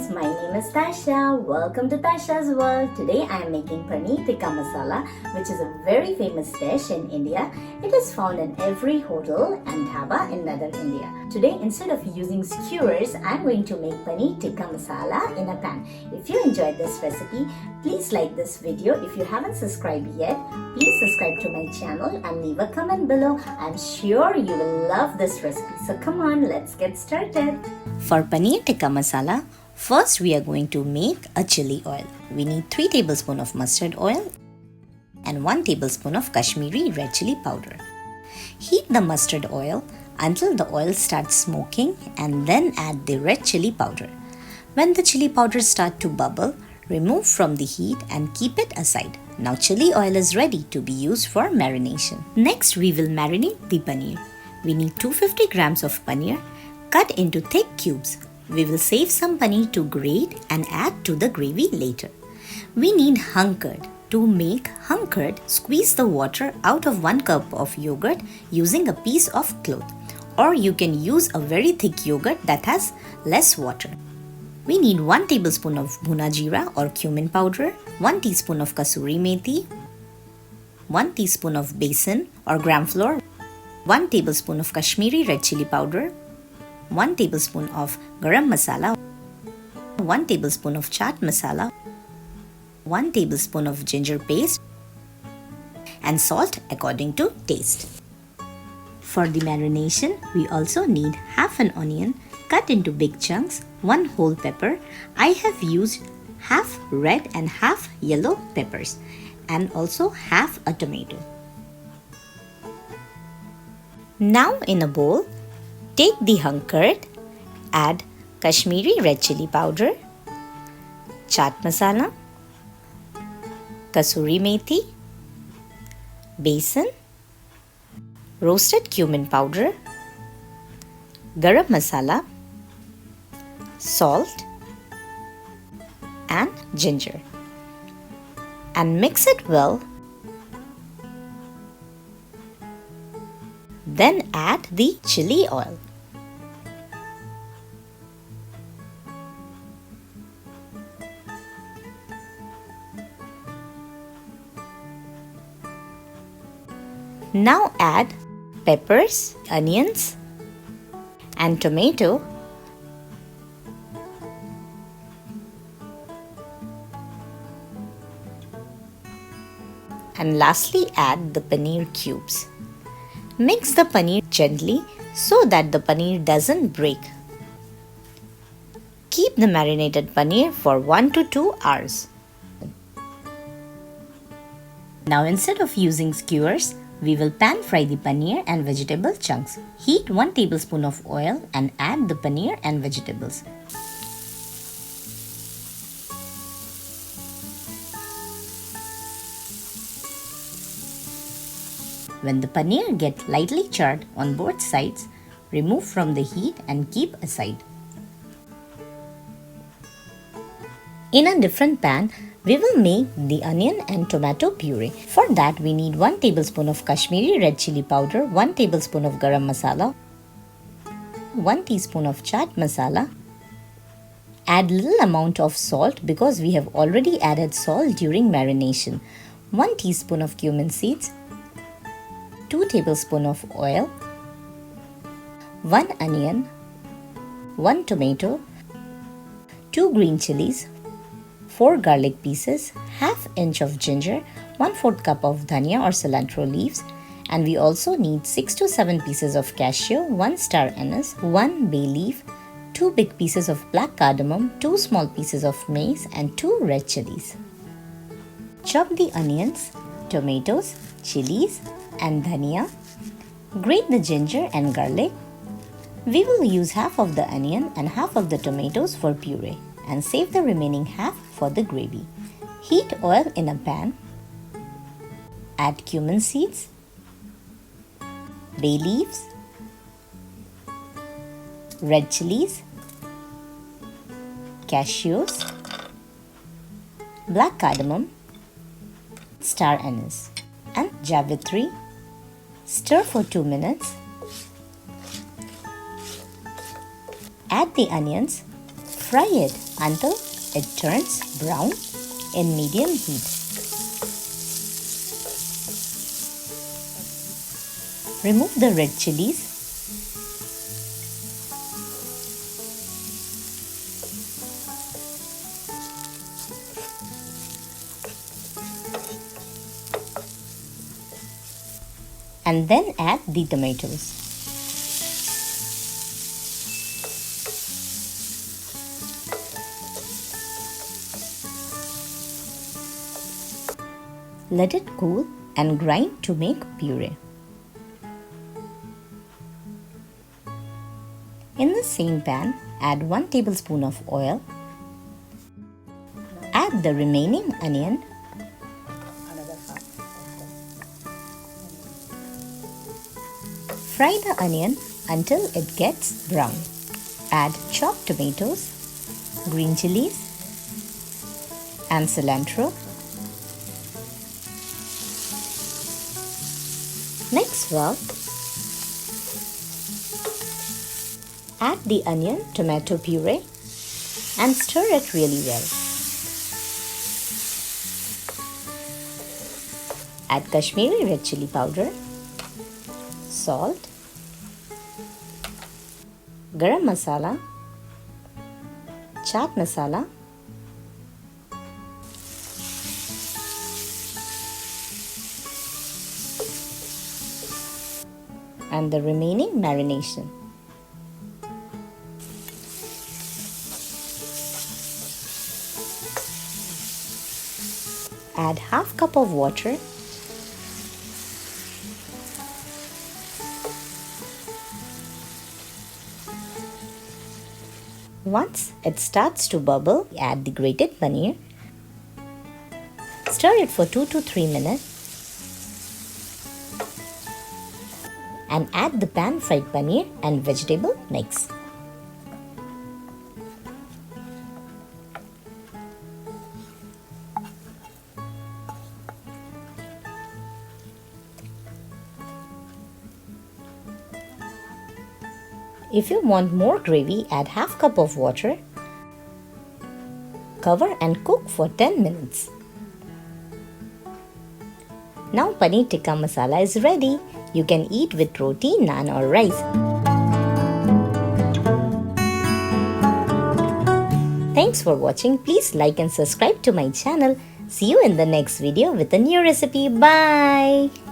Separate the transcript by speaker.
Speaker 1: friends, my name is Tasha. Welcome to Tasha's World. Today I am making Paneer Tikka Masala, which is a very famous dish in India. It is found in every hotel and dhaba in Northern India. Today, instead of using skewers, I am going to make Paneer Tikka Masala in a pan. If you enjoyed this recipe, please like this video. If you haven't subscribed yet, please subscribe to my channel and leave a comment below. I'm sure you will love this recipe. So come on, let's get started.
Speaker 2: For Paneer Tikka Masala, first we are going to make a chili oil. We need 3 tablespoons of mustard oil and 1 tablespoon of Kashmiri red chili powder. Heat the mustard oil until the oil starts smoking and then add the red chili powder. When the chili powder starts to bubble, remove from the heat and keep it aside. Now chili oil is ready to be used for marination. Next we will marinate the paneer. We need 250 grams of paneer cut into thick cubes. We will save some paneer to grate and add to the gravy later. We need hung curd. To make hung curd, squeeze the water out of 1 cup of yogurt using a piece of cloth, or you can use a very thick yogurt that has less water. We need 1 tablespoon of bhuna jeera or cumin powder, 1 teaspoon of kasuri methi, 1 teaspoon of besan or gram flour, 1 tablespoon of Kashmiri red chili powder, 1 tablespoon of garam masala, 1 tablespoon of chaat masala, 1 tablespoon of ginger paste, and salt according to taste. For the marination, we also need half an onion cut into big chunks, 1 whole pepper. I have used half red and half yellow peppers, and also half a tomato. Now in a bowl, take the hung curd, add Kashmiri red chili powder, chaat masala, kasuri methi, besan, roasted cumin powder, garam masala, salt, and ginger, and mix it well. Then add the chili oil. Now add peppers, onions, and tomato, and lastly add the paneer cubes. Mix the paneer gently so that the paneer doesn't break. Keep the marinated paneer for 1 to 2 hours. Now instead of using skewers, we will pan fry the paneer and vegetable chunks. Heat 1 tablespoon of oil and add the paneer and vegetables. When the paneer gets lightly charred on both sides, remove from the heat and keep aside. In a different pan, we will make the onion and tomato puree. For that, we need 1 tablespoon of Kashmiri red chili powder, 1 tablespoon of garam masala, 1 teaspoon of chaat masala. Add little amount of salt because we have already added salt during marination. 1 teaspoon of cumin seeds, 2 tablespoons of oil, 1 onion, 1 tomato, 2 green chilies, 4 garlic pieces, half inch of ginger, 1/4 cup of dhania or cilantro leaves, and we also need 6 to 7 pieces of cashew, 1 star anise, 1 bay leaf, 2 big pieces of black cardamom, 2 small pieces of mace, and 2 red chilies. Chop the onions, tomatoes, chilies, and dhania. Grate the ginger and garlic. We will use half of the onion and half of the tomatoes for puree and save the remaining half for the gravy. Heat oil in a pan. Add cumin seeds, bay leaves, red chilies, cashews, black cardamom, star anise, and javitri. Stir for 2 minutes. Add the onions. Fry it until it turns brown in medium heat. Remove the red chilies. And then add the tomatoes. Let it cool and grind to make puree. In the same pan, add 1 tablespoon of oil. Add the remaining onion. Fry the onion until it gets brown. Add chopped tomatoes, green chilies, and cilantro. Mix well. Add the onion-tomato puree and stir it really well. Add Kashmiri red chili powder, salt, garam masala, chaat masala, and the remaining marination. Add half cup of water. Once it starts to bubble, add the grated paneer. Stir it for 2 to 3 minutes. And add the pan-fried paneer and vegetable mix. If you want more gravy, add half cup of water. Cover and cook for 10 minutes. Now Paneer Tikka Masala is ready. You can eat with roti, naan or rice. Thanks for watching. Please like and subscribe to my channel. See you in the next video with a new recipe. Bye!